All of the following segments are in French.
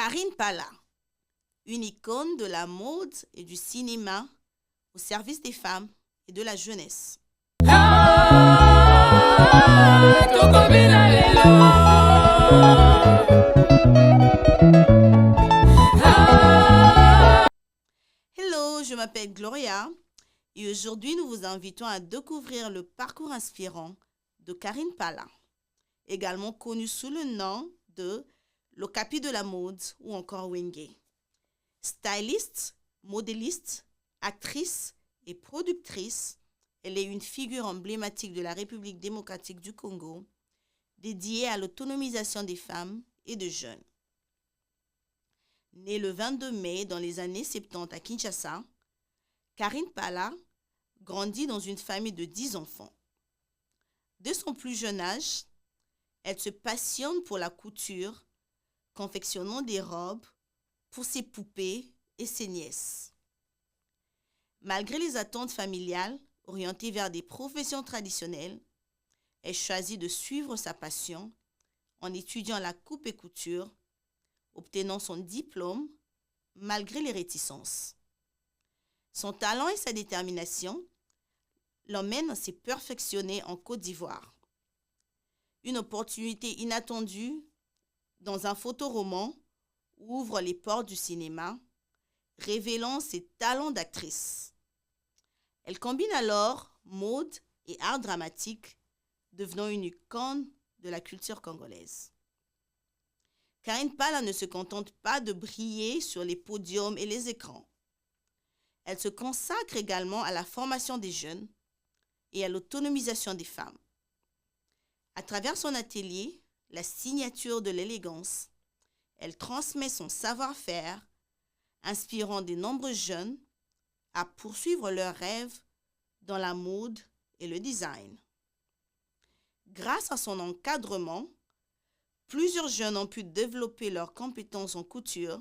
Karine Pala, une icône de la mode et du cinéma au service des femmes et de la jeunesse. Hello, je m'appelle Gloria et aujourd'hui nous vous invitons à découvrir le parcours inspirant de Karine Pala, également connue sous le nom de l'Okapi de la mode ou encore Wenge. Styliste, modéliste, actrice et productrice, elle est une figure emblématique de la République démocratique du Congo, dédiée à l'autonomisation des femmes et des jeunes. Née le 22 mai dans les années 70 à Kinshasa, Karine Pala grandit dans une famille de 10 enfants. Dès son plus jeune âge, elle se passionne pour la couture, confectionnant des robes pour ses poupées et ses nièces. Malgré les attentes familiales orientées vers des professions traditionnelles, elle choisit de suivre sa passion en étudiant la coupe et couture, obtenant son diplôme malgré les réticences. Son talent et sa détermination l'emmènent à se perfectionner en Côte d'Ivoire. Une opportunité inattendue dans un photoroman ouvre les portes du cinéma, révélant ses talents d'actrice. Elle combine alors mode et art dramatique, devenant une icône de la culture congolaise. Karine Pala ne se contente pas de briller sur les podiums et les écrans. Elle se consacre également à la formation des jeunes et à l'autonomisation des femmes. À travers son atelier, la signature de l'élégance, elle transmet son savoir-faire, inspirant de nombreux jeunes à poursuivre leurs rêves dans la mode et le design. Grâce à son encadrement, plusieurs jeunes ont pu développer leurs compétences en couture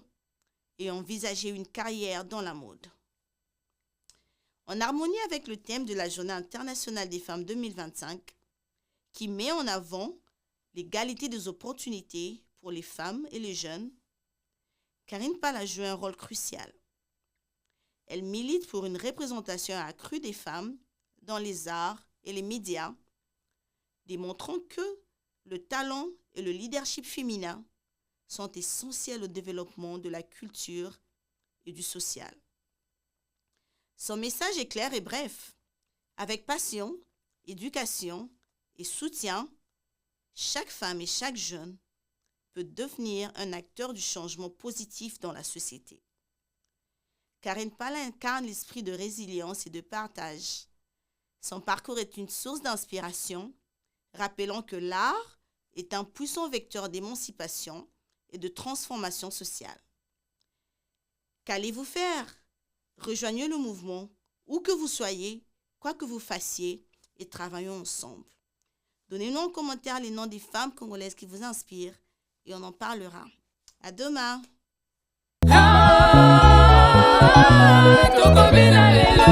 et envisager une carrière dans la mode. En harmonie avec le thème de la Journée internationale des femmes 2025, qui met en avant l'égalité des opportunités pour les femmes et les jeunes, Karine Pala joue un rôle crucial. Elle milite pour une représentation accrue des femmes dans les arts et les médias, démontrant que le talent et le leadership féminin sont essentiels au développement de la culture et du social. Son message est clair et bref. Avec passion, éducation et soutien, chaque femme et chaque jeune peut devenir un acteur du changement positif dans la société. Karine Pala incarne l'esprit de résilience et de partage. Son parcours est une source d'inspiration, rappelant que l'art est un puissant vecteur d'émancipation et de transformation sociale. Qu'allez-vous faire? Rejoignez le mouvement, où que vous soyez, quoi que vous fassiez, et travaillons ensemble. Donnez-nous en commentaire les noms des femmes congolaises qui vous inspirent et on en parlera. À demain! Toko bina lelo